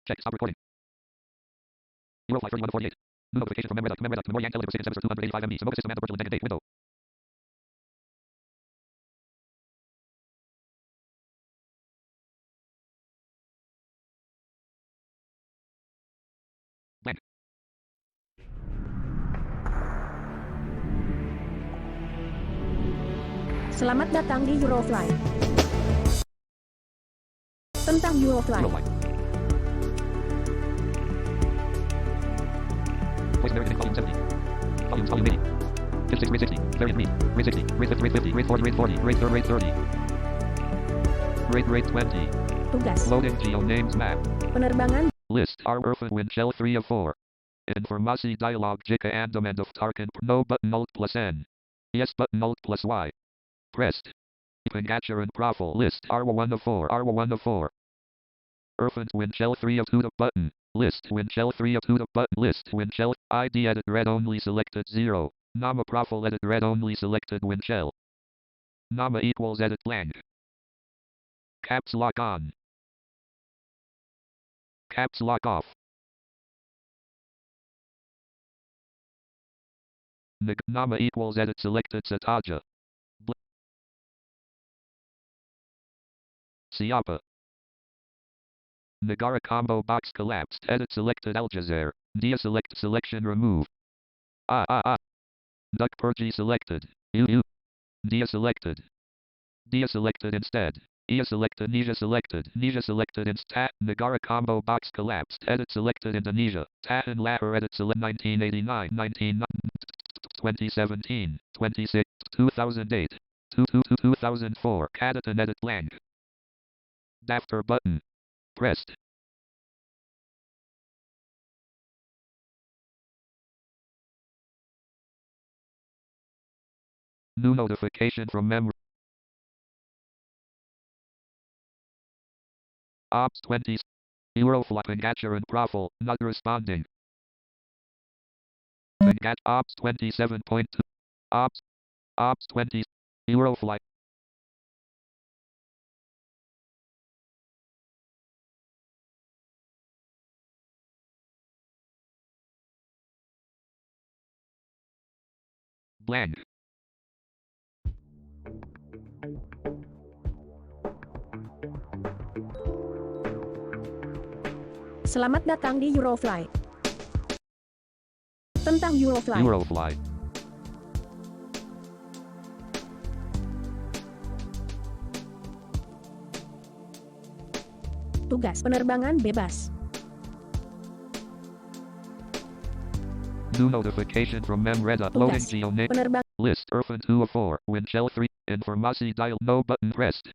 Check. Stop recording. Eurofly 31 to 48. New notification from Memreda. Memory Yang Telegram System Service 285 MB. Simulasi system and the virtual intent date window. Blank. Selamat datang di Eurofly. Tentang Eurofly. Voice American Volume 70. Volumes Volume 80. Disk 6, RAID 60. Variant read. RAID 60. RAID 50, RAID 50, RAID 40, RAID 40, RAID 30. RAID 20. Tugas. Loading Geo Names Map. Penerbangan. List Eurofly Wind Shell 3 of 4. Informasi dialog jika Anda mendaftarkan no button Alt plus N. Yes button Alt plus Y. Pressed. Pengajaran profile list R1 of 4. R1 of 4. Urfant Wind Shell 3 of 2 button. List Wind Shell 3 of 2 button. List Wind Shell ID edit red only selected 0. Nama profile edit red only selected Wind Shell. Nama equals edit blank. Caps lock on. Caps lock off. Nama equals edit selected Sataja. Siapa. Negara combo box collapsed. Edit selected Aljazair. Dia select selection remove. Duck Pergi selected. Dia selected. Dia selected instead. Ia selected Nija selected. Nija selected instead. Negara combo box collapsed. Edit selected Indonesia. Tahan Lahir edit select 1989, 2017, 26, 2008, 2004. Kadatan edit blank. Daftar button. Pressed. New notification from memory. Ops 20. Eurofly Pengajaran profile not responding. Ops 27.2. Ops 20. Eurofly. Blank. Selamat datang di Eurofly. Tentang Eurofly. Eurofly. Tugas penerbangan bebas. New notification from Memreda. Loading Geo Name. Penerbang. List Urfan 2 of 4. Wind Shell 3. Informasi dial no button pressed.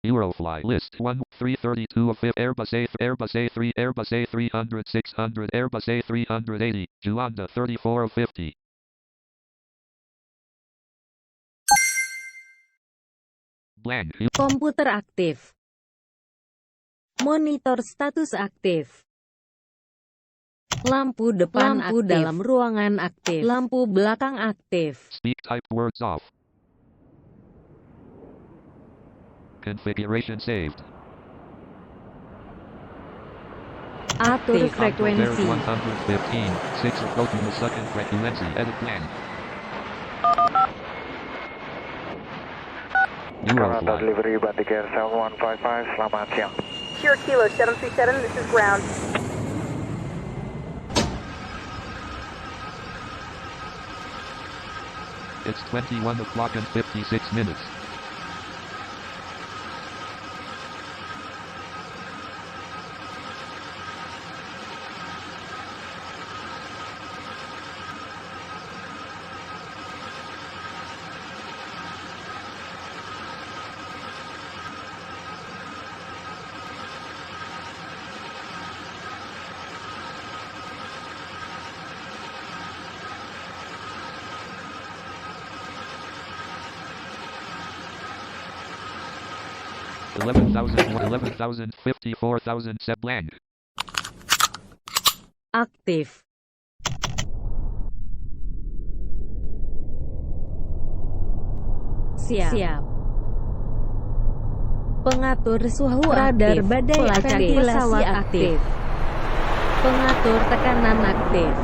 Eurofly list 1 332 of 5 Airbus A3 Airbus A300 600 Airbus A380 Juanda 34 of 50. Blank. Komputer aktif. Monitor status aktif. Lampu depan aktif. Dalam ruangan aktif. Lampu belakang aktif. Speak typed words off. Configuration saved. Atur frekuensi. 115. 6 approaching the second frequency. Edit blank. Eurofly. Delivery Bandiker 7155. Selamat siang. Sierra Kilo 737, this is ground. It's 21 o'clock and 56 minutes. $11,000, $54,000 set blank. Aktif. Siap. Pengatur suhu radar badai ventilasi aktif. Pengatur tekanan aktif.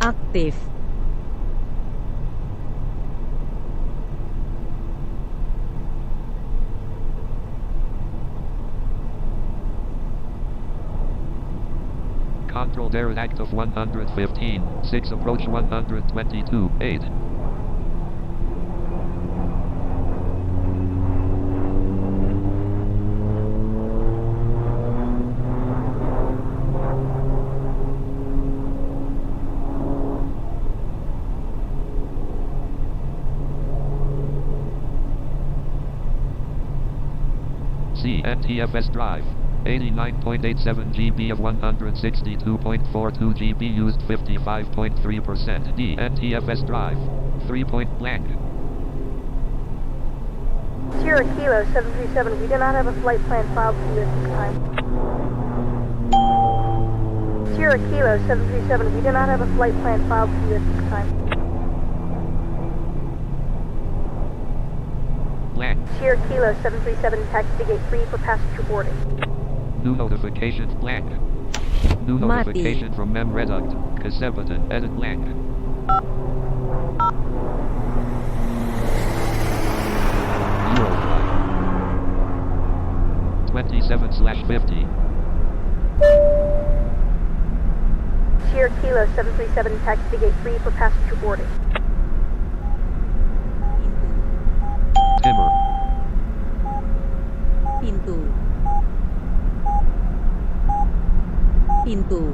Aktif. Control Derek active 115. 6 approach 122. 8. CNTFS drive. 89.87 GB of 162.42 GB used 55.3%. DNTFS drive. 3 point blank. Sierra Kilo 737, we do not have a flight plan filed for you at this time. Sierra Kilo 737, we do not have a flight plan filed for you at this time. Blank. Sierra Kilo 737, taxi to gate 3 for passenger boarding. New notifications blank. New notification from Mem Reduct. Kasebatan edit blank. Eurofly. 27/50. Sierra Kilo 737, taxi to gate 3 for passenger boarding. Timber. Pintu. Timber.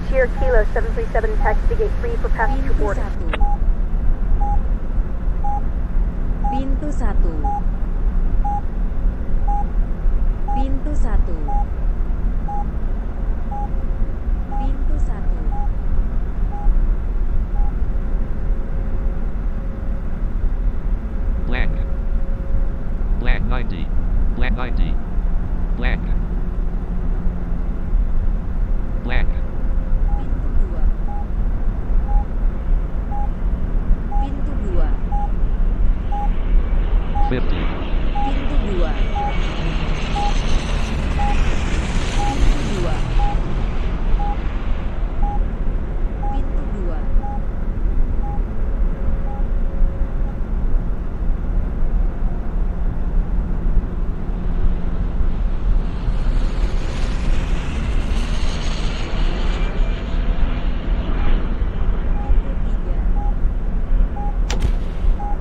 Sierra Kilo 737, taxi to gate 3 for passenger boarding. Pintu 1. Blank. Blank 90. Blank 90. Blank. Blank. Pintu 2. 50. Pintu 2.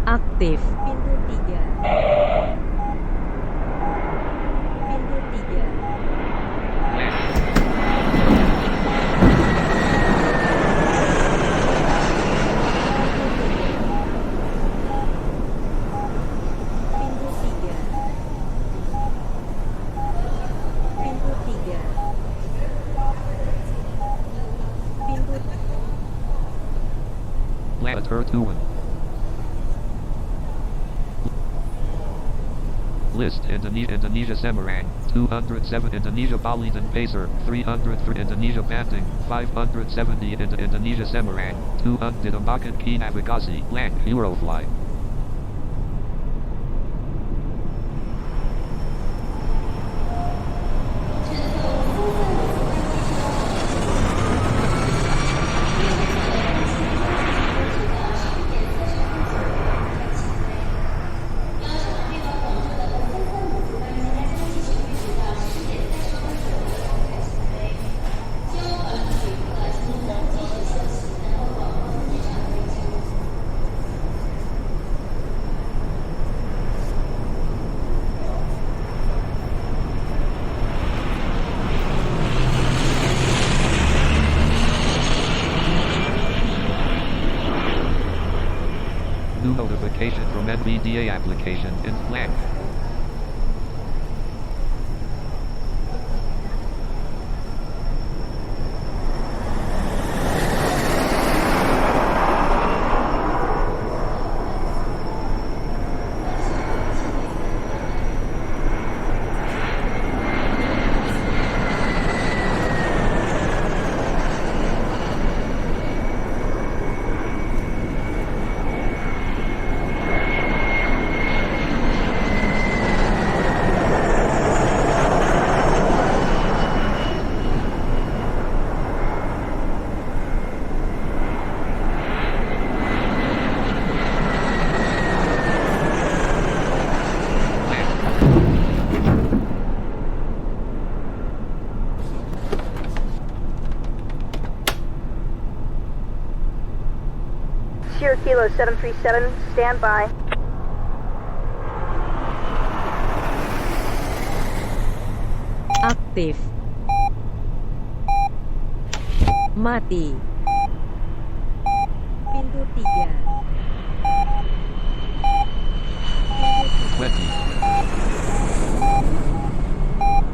Aktif. Pintu 3. Pintu 3. Blank. Pintu 3. Pintu 3. Pintu Blank. Turtuan. List Indonesia Semarang 207 Indonesia Bali dan Pacer 303 Indonesia Banting 570 Indonesia Semarang 200 Ditambahkan key navigasi blank Eurofly. New notification from NVDA application in blank. Sierra Kilo 737, stand by. Aktif. Mati. Pintu 3. 20.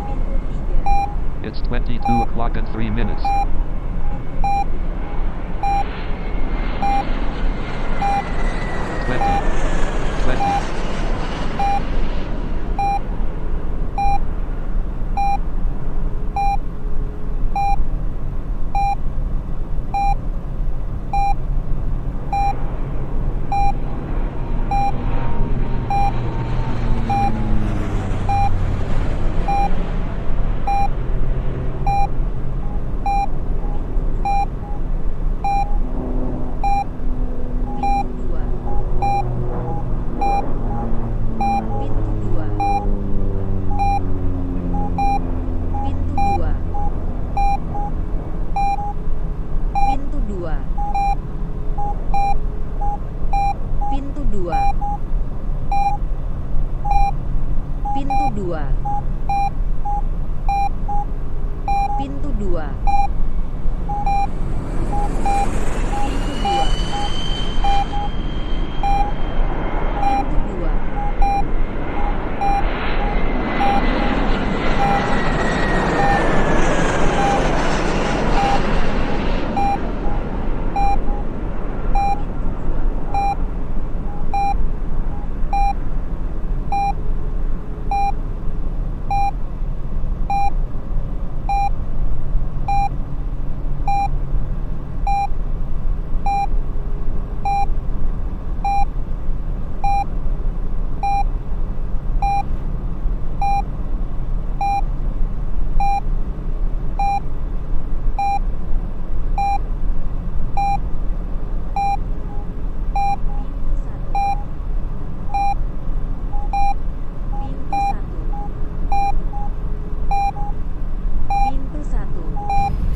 Pintu 3. It's 22 o'clock and 3 minutes. 20.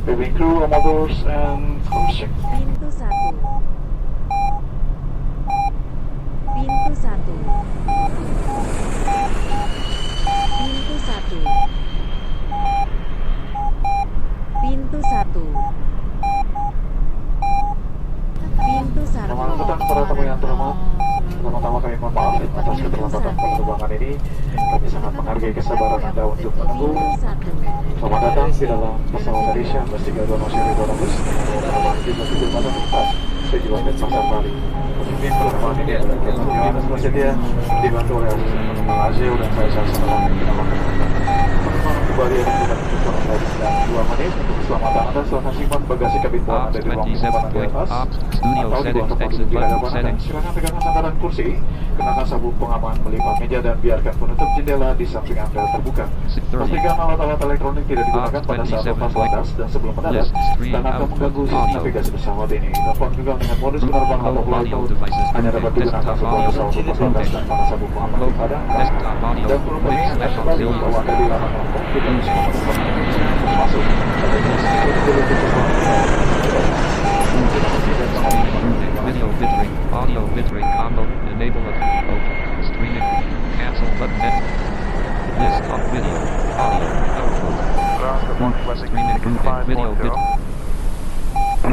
Cabin crew, Amadors, and cruising. Pintu 1. Pintu 1. Pintu 1. Pintu 1. Pintu 1. Selamat datang para tamu yang terhormat. Pertama-tama kami mohon maaf atas keterlambatan penerbangan ini. Kami sangat menghargai kesabaran Anda untuk menunggu. Selamat datang di dalam pesawat Malaysia Bus 320 seri 200 dengan jumlah kecepatan 4 tujuan Denpasar Bali. Pemimpin penerbangan ini adalah Captain Yohanes Prasetya, dibantu oleh asisten penerbang Azil dan saya Salam yang dinamakan. Penerbangan kembali akan kita tutup lagi selama 2 menit untuk keselamatan Anda. Silakan simpan bagasi kabin bawah Anda di ruang penyimpanan di atas atau di bawah tempat duduk di hadapan Anda. Silakan pegangan sandaran kursi, kenakan sabuk pengaman melipat meja dan biarkan penutup jendela di samping Anda terbuka. Pastikan alat-alat elektronik tidak digunakan pada saat lepas landas dan sebelum mendarat dan akan mengganggu sistem navigasi pesawat ini. Telepon genggam dengan modus penerbangan atau itu hanya dapat digunakan setelah pesawat lepas landas dan pada sabuk pengaman dipadamkan. Dan penumpang ini akan kembali bahwa Anda dilarang melakukan tidak semua penumpang masuk. Video filtering, audio filtering combo, enable a streaming, cancel button, list of video, audio, output, streaming group and video filtering.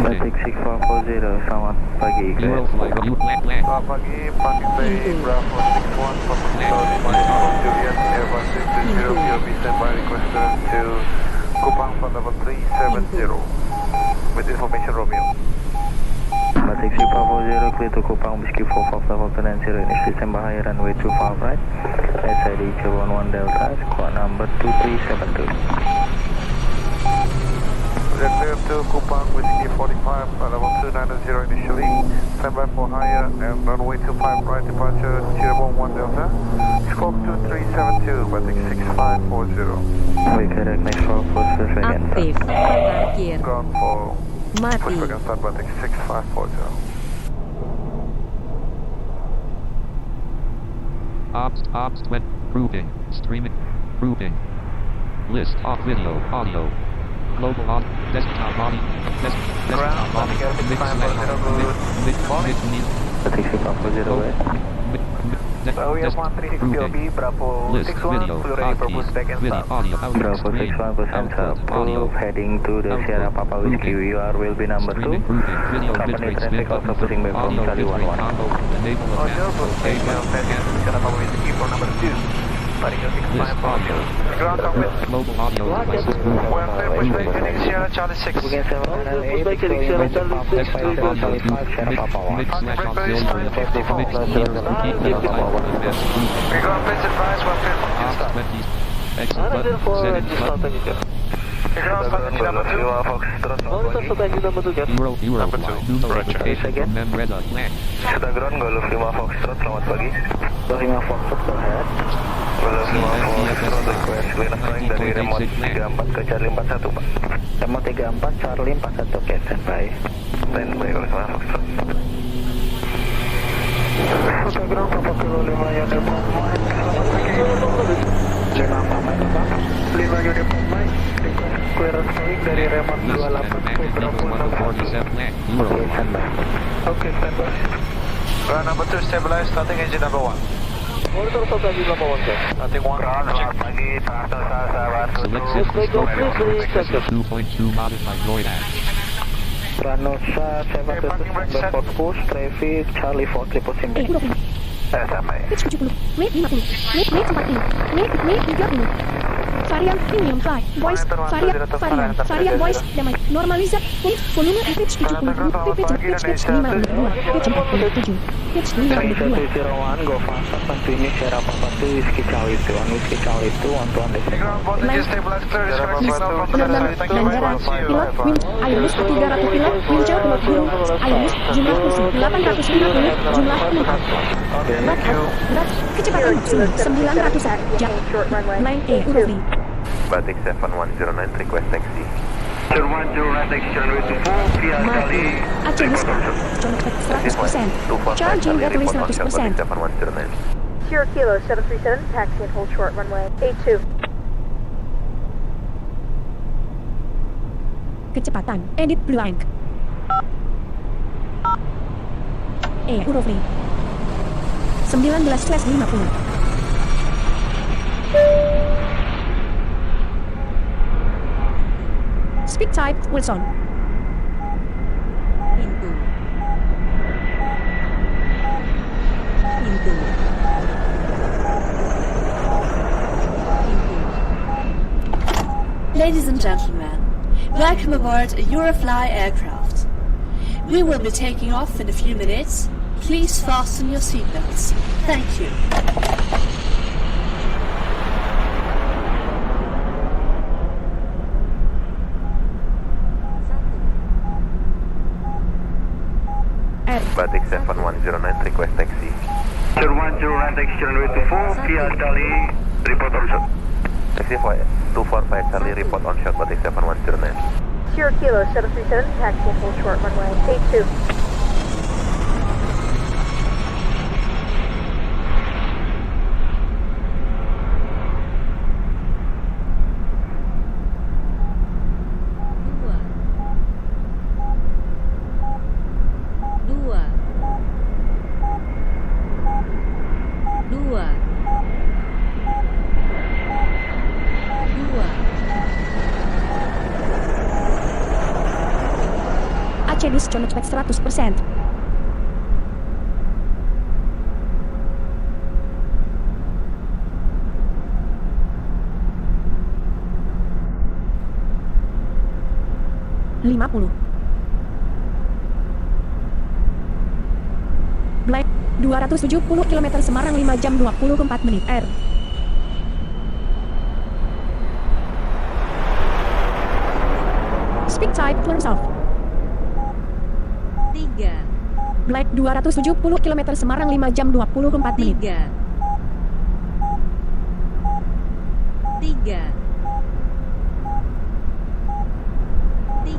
routing. 6440, selamat pagi. Eurofly, you land. Selamat pagi, parking bay Bravo 61 for Juliet, Airbus 320 POV standby requested to Kupang for level 370 with information Romeo. Batik 6440, clear to Kupang, Whiskey 45 level 290, initially stand by runway 25 right, SID 211 Delta, squad number 2372. Clear to Kupang, Whiskey 45 level 290 initially, standby for higher and runway 25 right departure 011 Delta, squawk 2372, Batik 6540. We correct next call for again. Aktif. Parkir. Ground for Mati. Volkswagen start Batik 6540. Ops, went, grouping, streaming, grouping. List, off video, audio. Global on, desktop body, desktop body, mid, Batik 6440, wait. We have 136 POV, Bravo List, 61, video, full ready for boost back and video, start. audio, Bravo 61% approve, heading to the Sierra Papa Whiskey, UR will be number 2. streaming, grouping, video, Company bitrate, traffic spin also button, pushing back from audio, Charlie bitrate, 11. combo, enable On your advanced, boost okay, back and start, Sierra Papa Whiskey for number 2. Parking list, audio, 6540. Ground cockpit. global audio devices, grouping, We're clear push back heading Sierra Charlie 6. Again, 798, desktop body, mid, slash auxiliary, We ground please advise, we're clear for boost Ops start. 20, exit button, setting button, We ground strategy number 2. Eurofly, new notification from Memreda, land. Sudah ground, Golf 5 Foxtrot, selamat pagi. Golf 5 Foxtrot, go ahead. Golf 5 Foxtrot, request clean up flying dari remote 34 ke Charlie 41, Pak. Remote 34, Charlie 41, oke, standby. Standby, Golf 5 Foxtrot. Sudah ground, Papa Kilo 5 unit Bermain, selamat pagi. Jenang Bermain, Pak. 5 unit Bermain, request clearance flying dari remote 28 ke Bravo 61. Oke, standby. Oke, standby. Ground number 2 stabilized, starting engine number 1. Monitor strategi 81, Starting 1, selamat pagi, Select system 2.2 modified Droid Act. Ranosa, parking brake set. Portpus, traffic, Charlie 4, triple sim. Eurofly. Sampai. Pitch 70, weight 50, weight 40, weight 30. Varian premium fly, voice, varian voice, damai, normalizer, point, volume, pitch 70, pitch 52, pitch 47, pitch 52. 3101, go fast, continue, Sierra Papa 2, Whiskey Charlie 2, Whiskey Charlie 2, 1 The ground voltage stabilized, clear disconnect signal from the side. Thank you very much. See you. Pilot, wind, Airbus 300 pilot, wind chill, pilot hero, Airbus, jumlah kursi 850, jumlah penumpang. Berat, kecepatan maksimum 900 jam. Short runway. 9A, Eurofly. Batik 7109, request taxi. 109, runway 24, via Mati. Aceh Wisma. Contact 100%. Charging battery 100%. 7109. Sierra Kilo 737, taxi and hold short runway. A2. Kecepatan, edit blank. Eurofly. 19/50. Speed type Wilson. Pintu. Pintu. Pintu. Ladies and gentlemen, welcome aboard a Eurofly aircraft. We will be taking off in a few minutes. Please fasten your seatbelts. Thank you. Batik 7109, request taxi. 109, taxi runway 24, via Charlie, report on shot. Taxi 245 Charlie, report on shot, Batik 7109. Sierra Kilo 737, taxi and hold short runway. A2. Dua. Dua. Dua. Conot spek 100%. Black 270 km Semarang 5 jam 24 menit R. Speed type turns off. 3, Black 270 km Semarang 5 jam 24 menit. 3, 3, 3.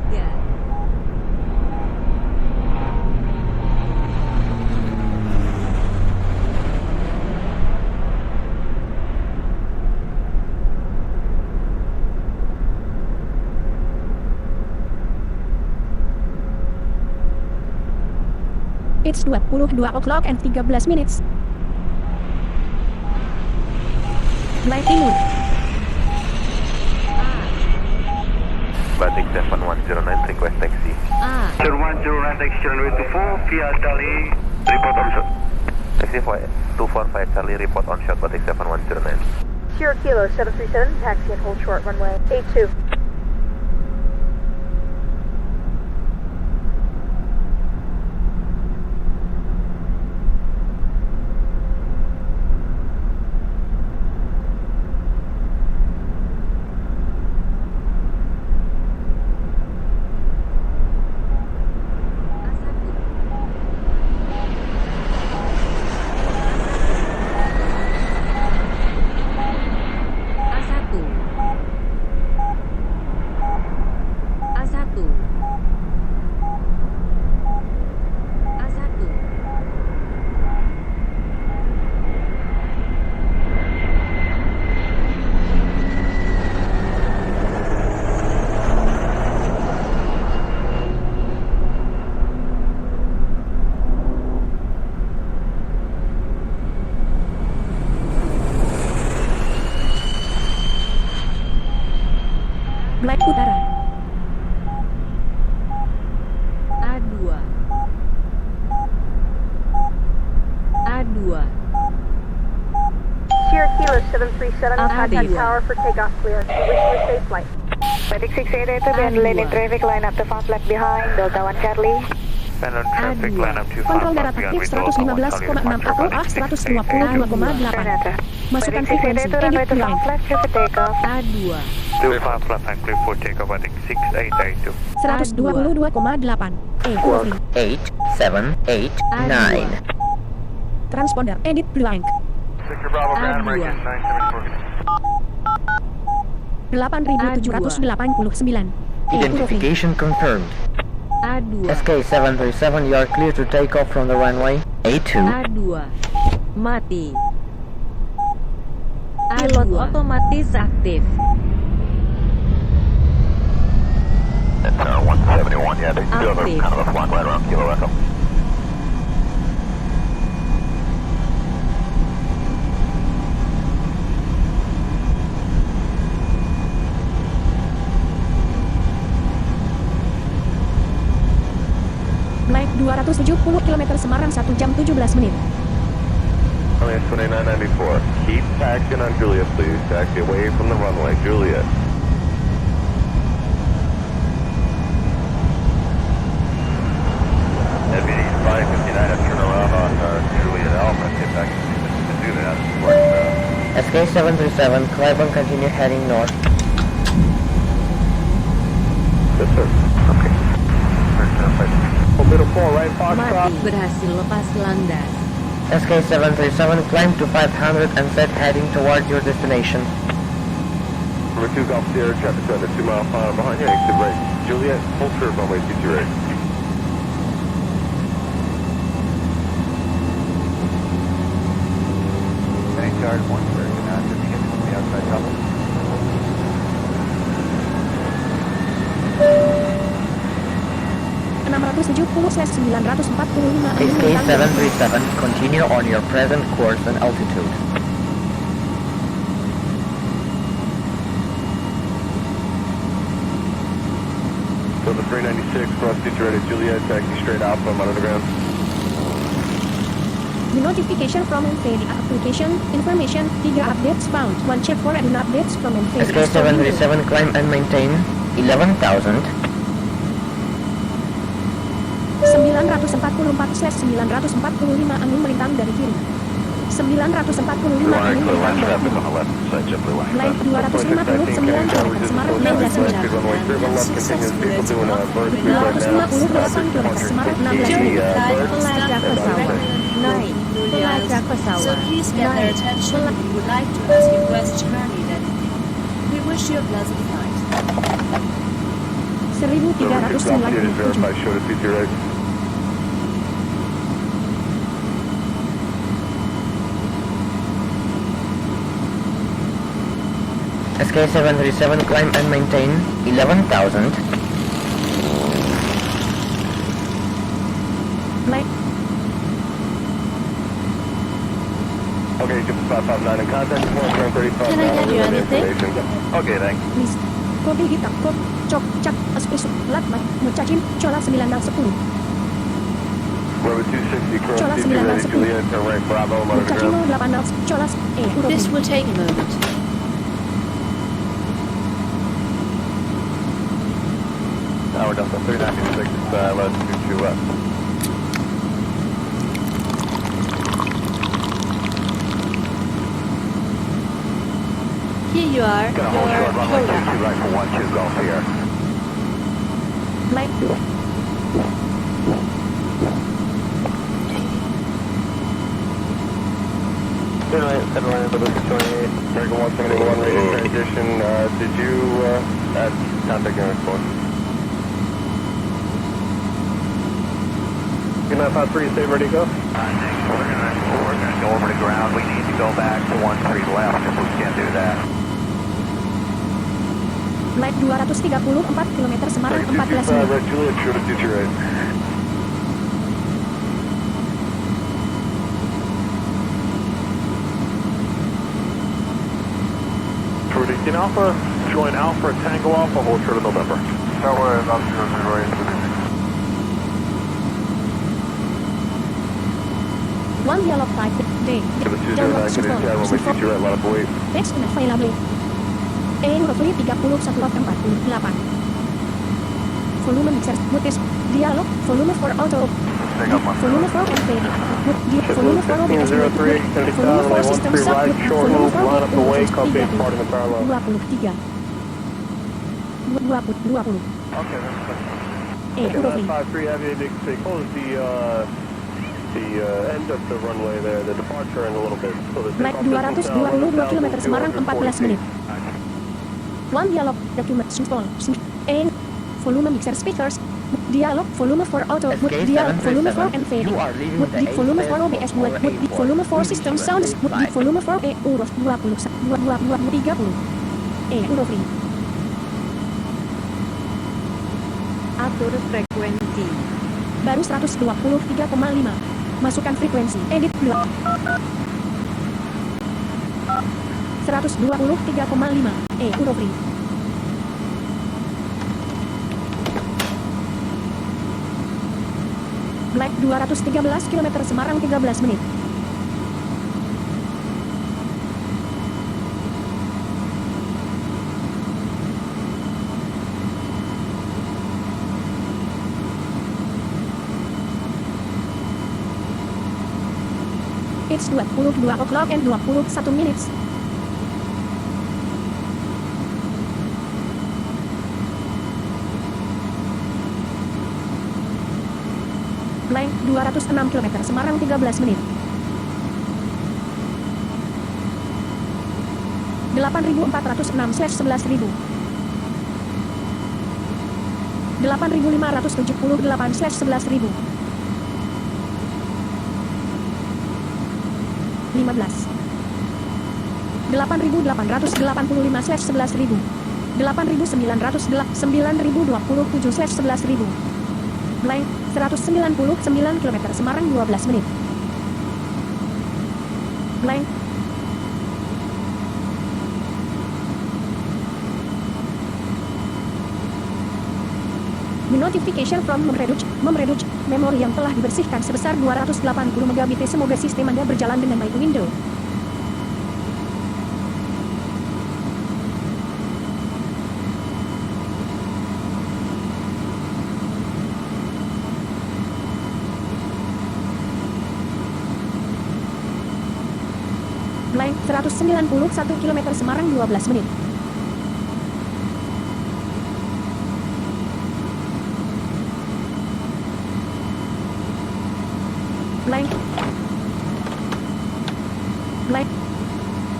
It's 22 o'clock and 13 minutes. Black timur. Batik 7109 request taxi. 7109 taxi runway 24 via Charlie report on shot. Taxi 245 Charlie report on shot Batik 7109. Sierra Kilo 737, taxi and hold short runway 82. Black utara. A2, A2, Sierra Kilo 737, contact Aviwa. tower for takeoff clearance. We wish you a safe flight. Batik 688 to be on lane in traffic, line up to fast left behind, Delta 1 Charlie. Stand on traffic, A2. line up to Kontrol fast darat left behind aktif with Delta 1 Charlie. 115,6 AOA 122,8. Tunanetra. Masukkan Batik 688 frekuensi. to runway Edit to ulang. fast left, clear for takeoff. A2, To fast left and clear for takeoff, Batik 6882. 122,8. Squawk 8789. Transponder. Edit blank. Victor Bravo, Grand A2. American 974. 8.789. Identification confirmed. A2, SK737, you are clear to take off from the runway. A2. A2, mati. Pilot otomatis aktif. Tower 171, yeah, they do have a- kind of a flag right around Kilo Echo. Black 270 km Semarang 1 jam 17 menit. Runway 2994. Keep taxiing on Juliet, please. Taxi away from the runway, Juliet. Deputy 559, turn around on Juliet Alpha. Get back to do that. SK737, climb and continue heading north. Yes, sir. Okay. Middle 4, right, Foxtrot. Mati berhasil lepas landas. SK737, climb to 500 and set heading towards your destination. Number 2 Golf Sierra, traffic under 2 mile final behind you, exit right. Juliet, full curve runway 22 right. Any charge, 1 square, can I just get from the outside cover? SK737, continue on your present course and altitude. Delta 396, cross teacher ready Juliet, taxi straight Alpha, I'm under the ground. The notification from NVIDIA application information 3 updates found. 1 check for and updates from NVIDIA. SK737 climb and maintain 11,000. 944/945 angin melintang dari kiri. 945 angin melintang dari kiri. Flight 250 km Semarang 16 menit. 258 km Semarang 16 menit. Pelacak pesawat. Naik. Pelacak pesawat. So please get their attention. We would like to ask you question early then. We wish you a pleasant flight. 1397. SK737 climb and maintain 11,000. Flight Okay, 559 in contact, 135. Can I get you anything? Okay, thanks. list. Kopi hitam, kop, cok, cak, espresso, latmat, mucacin, cola 910. Rover 260, cross Chola teacher ready 910. Juliet, turn right Bravo, I'm under the Mucacino ground. 8 cola This will take a moment. Tower Delta 396, latitude 22 west. Here you are. Gonna hold Your short runway quota. 22 right for 12 Golf here. Flight Headline number 28, American 171 radio transition. Did you add contact unit for? Good 953, stay ready to go. We're gonna go over to ground. We need to go back to 13 left if we can do that. Flight 234 km Semarang 14 menit. Red Juliet, shoot at teacher right. Prediction Alpha, join Alpha, Tango Alpha, hold short of November. Tower is on 00 One yellow flight day. Download support. Support. teacher right, line up away. Text unavailable. Eurofly 31/48. Volume mixer. Mutes. Dialog. Volume for auto. Volume for NVIDIA. Volume for OBS. Volume for system sound. Volume for line up away, copy, parting the parallel. 23. 20. Okay, that's Eurofly. 953, have a big stick. Close the end of the runway there, the departure in a little bit. So the Flight 222 km Semarang 14 menit. One dialog document install. Volume mixer speakers. Dialog volume for auto. Dialog volume for NVIDIA. Volume for OBS. Volume for system sounds. Volume for Eurof 30. Eurofly. Atur frekuensi. Baru 123,5. Masukkan frekuensi. Edit 2. 123,5. Eurofly. Flight 213 km Semarang 13 menit. It's 22 o'clock and 21 minutes. Flight 206 km Semarang 13 menit. 8.406/11.000. 8.578/11.000. 15. 8.885/11.000. 8.927/11.000. Flight 199 km Semarang 12 menit. Flight 2 The notification from Memreduce memori yang telah dibersihkan sebesar 280 MB. Semoga sistem Anda berjalan dengan baik. Window. Blank 191 km Semarang 12 menit. Blank. Blank.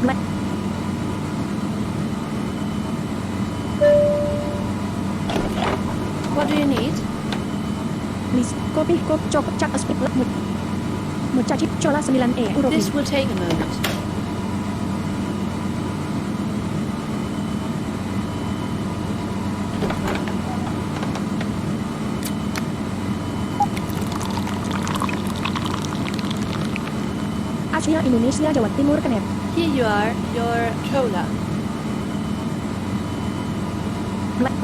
Blank. What do you need? Please, copy, cok, cak, speak, mucaci, cola 9E, Eurofly. This will take a moment. Asia, Indonesia, Jawa Timur, Kenet. Here you are, your cola. Blank.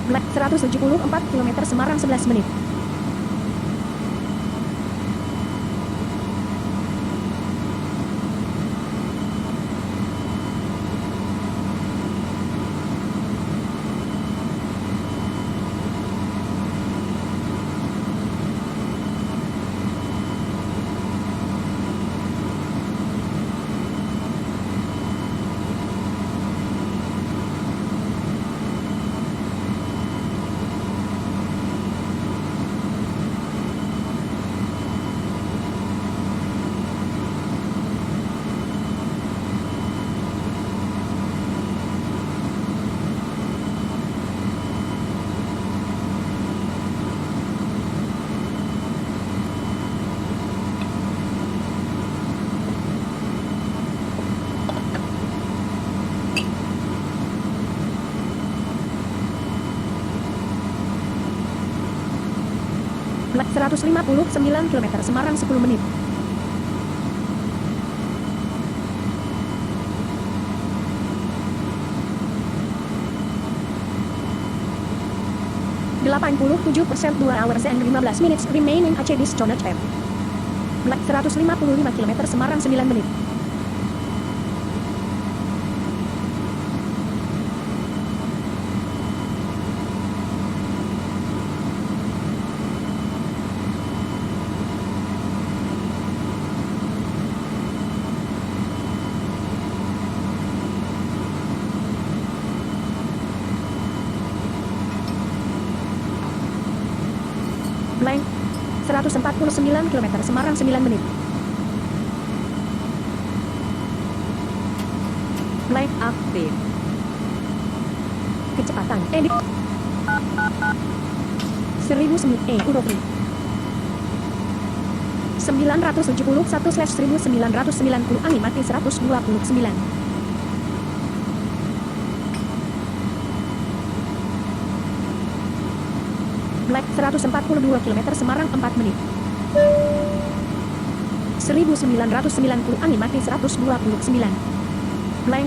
Black 174 km Semarang 11 menit. Black 159 km Semarang 10 menit. %, 2 hours and 15 minutes remaining AC disconnect app. Black 155 km Semarang 9 menit. Blank 149 km Semarang 9 menit. Blank Aktif. kecepatan edit 1009 Eurofly 971/1990 angin mati 129. Black 142 km Semarang 4 menit. 1990 angin mati 129. Blank.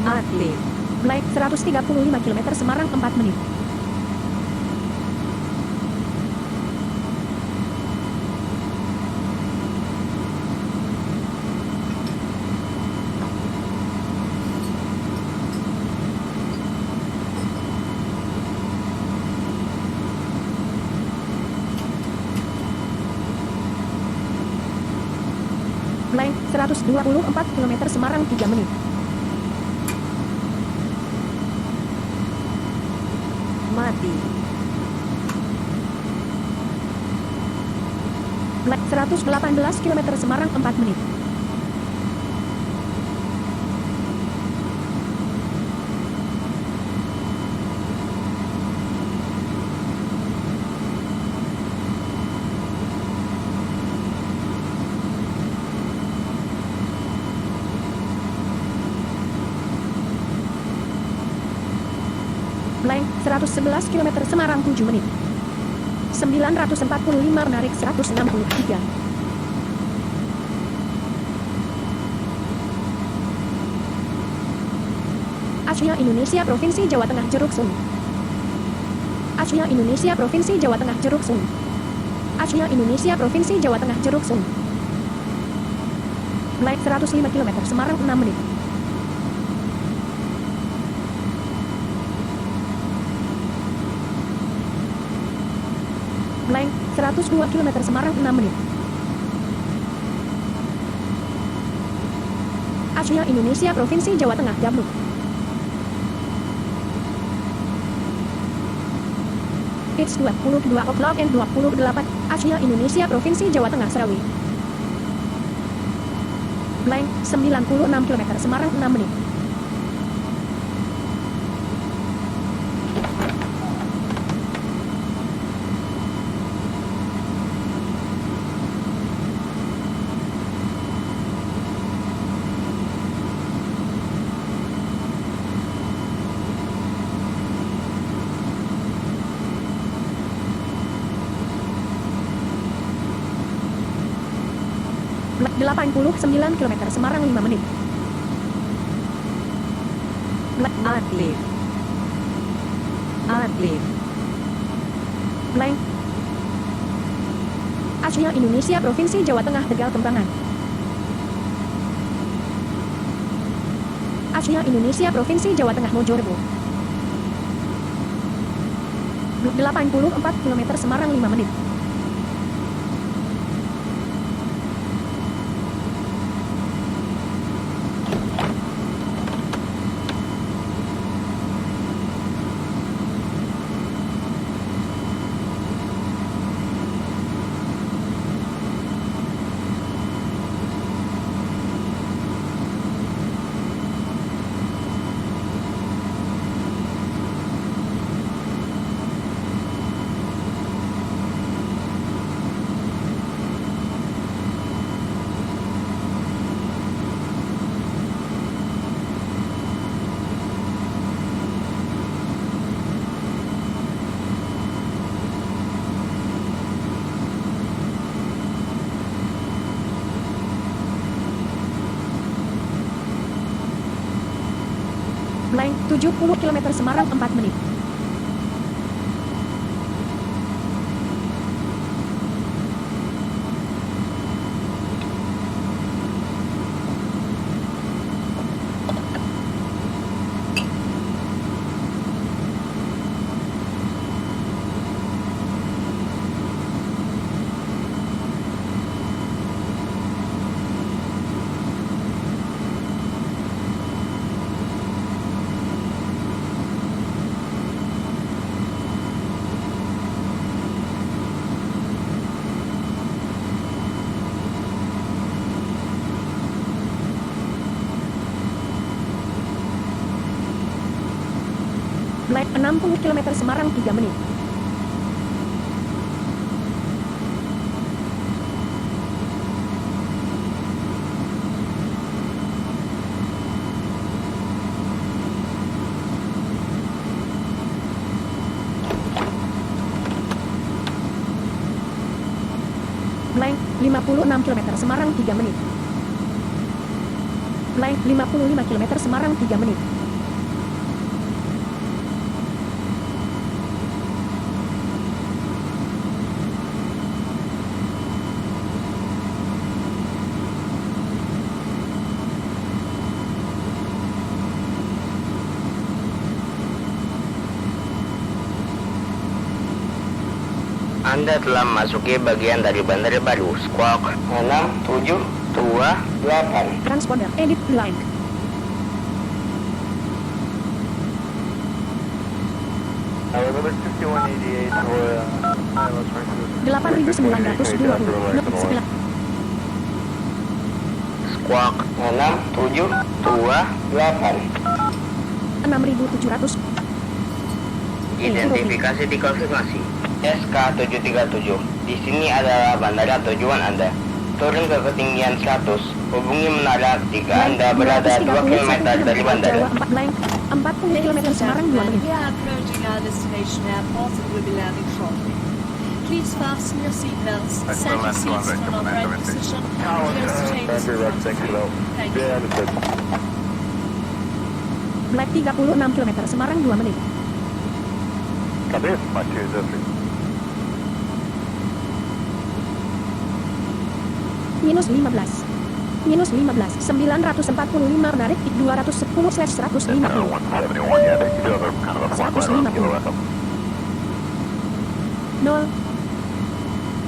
Aktif. Blank 135 km Semarang 4 menit. Blank 124 km Semarang 3 menit. Mati. Blank 118 km Semarang 4 menit. Blank, 111 km Semarang 7 menit. 945 menarik 163. Asia Indonesia Provinsi Jawa Tengah Jeruk Sun. Asia Indonesia Provinsi Jawa Tengah Jeruk Sun. Asia Indonesia Provinsi Jawa Tengah Jeruk Sun. Blank, 105 km Semarang 6 menit. Blank, 102 km Semarang 6 menit. Asia Indonesia Provinsi Jawa Tengah Gabluk. It's 22 o'clock and 28. Asia Indonesia Provinsi Jawa Tengah Serawi. Blank, 96 km Semarang 6 menit. Blank, 89 km Semarang 5 menit. Blank, Aktif. Aktif. Blank. Asia Indonesia Provinsi Jawa Tengah Tegal Kembangan. Asia Indonesia Provinsi Jawa Tengah Mojokerto. 84 km Semarang 5 menit. Blank, 70 km Semarang 4 menit. Blank, 60 km Semarang 3 menit. Blank, 56 km Semarang 3 menit. Blank, 55 km Semarang 3 menit. Anda telah memasuki bagian dari bandara baru. Squawk 6728. Transponder edit blank. November 5188 for 8.920. Squawk 6728. 6.700. Identifikasi dikonfirmasi. SK737. Di sini adalah bandara tujuan Anda. turun ke ketinggian 100. Hubungi menara 3. Anda berada 2 km dari bandara. 40 km Semarang 2 menit. We are approaching our destination airport and will be landing shortly. Please fasten your seatbelts, set your seats to an upright position, and close the tables in front of you. Thank you. Flight 36 km Semarang 2 menit. Minus 15. Minus 15. 945 menarik 210/150. 150. 0.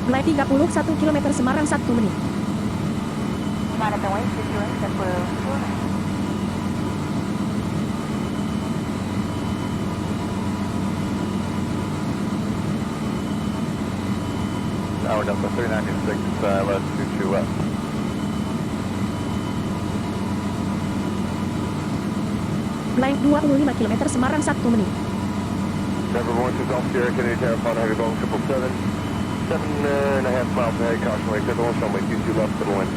Flight 31 km Semarang 1 menit. Tower Delta 396, let's 22 west. Flight 25 km Semarang 1 menit. Number 1 to Golf Sierra, Kennedy Tower, Pond Heavy Bone 777. 7.5 miles ahead, caution wake, set the one runway 22 left to the wind.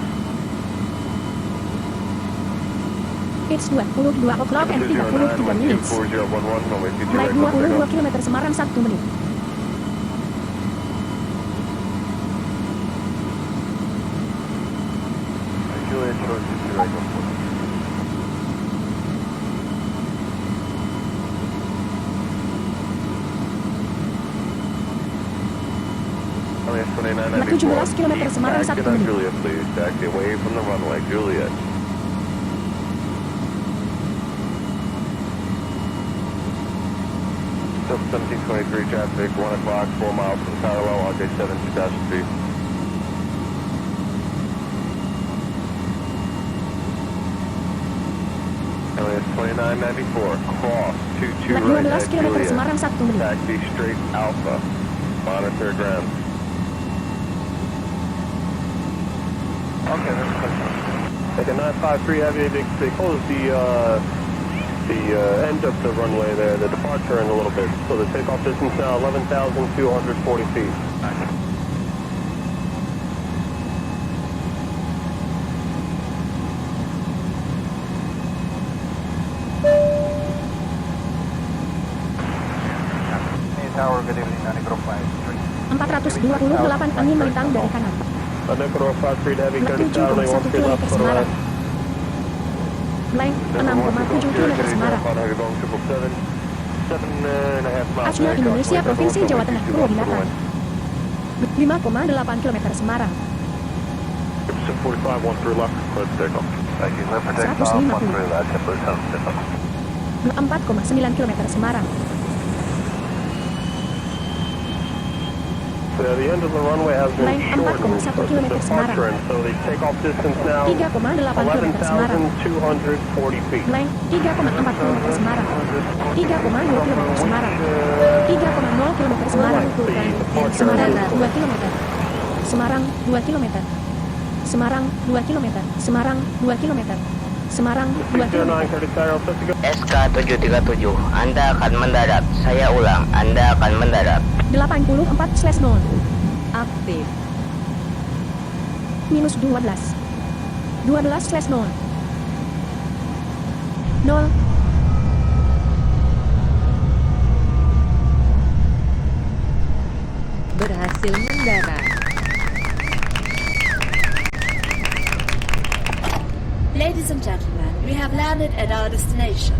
It's 22 o'clock and 33 minutes. 4011, runway 22 Flight right, 22 km Semarang 1 menit. Juliet, 22 right, go for it. Flight 17 km Semarang 1 menit. Juliet, please. Taxi away from the runway. Juliet. Sub 1723 traffic, 1 o'clock, 4 miles from parallel, RJ7 2000 feet. LS 2994, cross 22 Flight right 12 at km Juliet. Semarang 1 menit. Taxi straight Alpha. Monitor ground. Okay, that's good. Take a 953 heavy, they close the end of the runway there, the departure end a little bit. So the takeoff distance now 11,240 feet. Tower, good evening, 428 angin melintang dari kanan. Necro 53 heavy, Flight 7 km Semarang. Flight 6,7 km Semarang. Asma Indonesia Provinsi Jawa Tengah Purwodinata. 5,8 km Semarang. 4,9 km Semarang. The end of the runway has been shortened, so the departure end, so the takeoff distance now 3,8 km Semarang. 11,240 feet. Flight 3,4 km Semarang. 3,2 km Semarang. 3,0 km Semarang. Semarang 2 km. Semarang 2 km. Semarang 2 km. Semarang 2 km. Semarang 2 km. SK737, Anda akan mendarat. Saya ulang, Anda akan mendarat. 84/0. Aktif. Minus 12. 12/0. 0. Berhasil mendarat. Ladies and gentlemen, we have landed at our destination.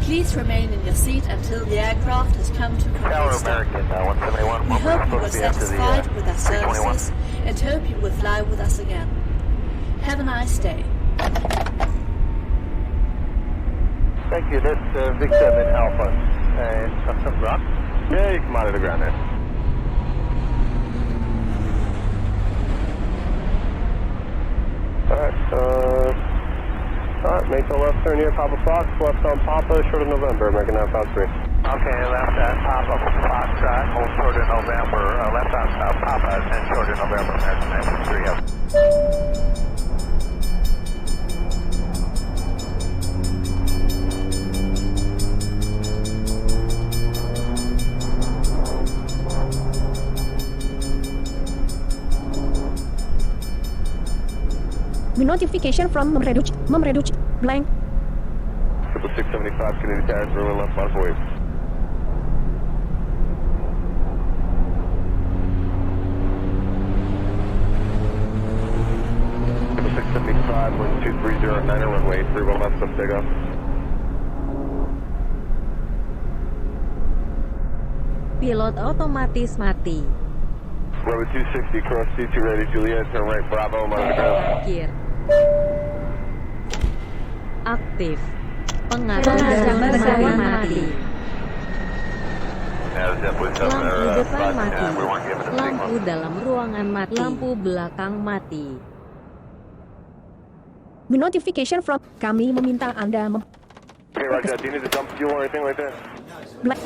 Please remain in your seat until the aircraft has come to complete stop. We hope you were satisfied with our services and hope you will fly with us again. Have a nice day. Thank you, that's Vic 7 Alpha. Some rock? Yeah, you can monitor the ground there. Alright, make the left turn here, Papa Fox, left on Papa, short of November, American 953. Okay, left at Papa Foxtrot, hold short of November, left on Papa, 10 short of November, American 953, up. Notification from Memreduce, blank. 675, Kennedy Tires, Bermain left, on wave. Wind 230 9er runway 31 left, sub takeoff. Pilot otomatis mati. Runway 260, cross C2 ready, Juliet, turn right, Bravo, monitor ground. Terakhir. Aktif. Pengatur pesawat mati. Lampu depan mati. Lampu dalam ruangan mati. Lampu belakang mati. Notification from kami meminta Anda Okay, Roger, do you need to dump fuel or anything like that? blank.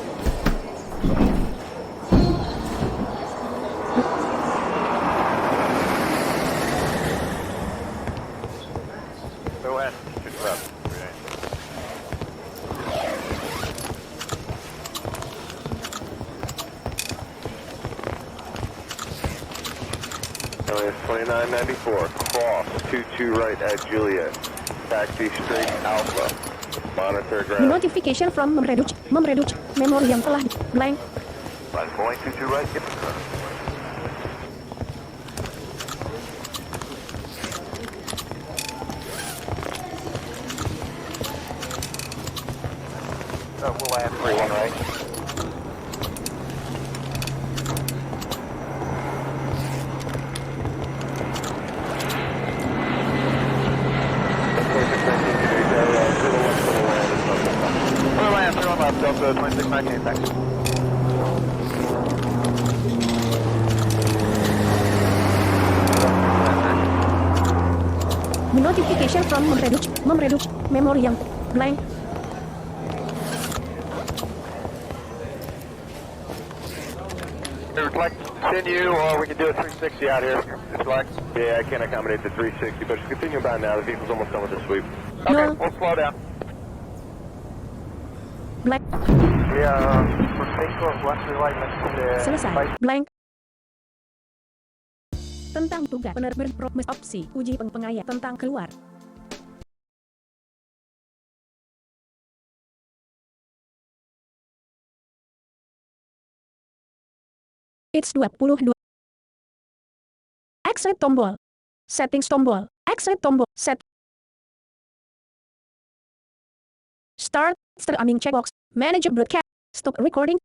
Go ahead, shoot her up. It's 2994, cross 22 right at Juliet, taxi straight Alpha, monitor ground. Notification from Memreduce, memori yang telah blank. Line point 22 right, get the car. We'll land 31 right. Delta 2619, thanks. Notification from Memreduce, memori yang blank. We'd like to continue, or we can do a 360 out here, if you like. Yeah, I can't accommodate the 360, but just continue about now. The vehicle's almost done with the sweep. Okay, No. we'll slow down. Blank. Yeah, Selesai. Blank. Tentang tugas penerbit opsi uji pengaya tentang keluar. It's 22. Exit tombol. Settings tombol. Exit tombol. Set. Start. Streaming checkbox. Manage broadcast. Stop recording.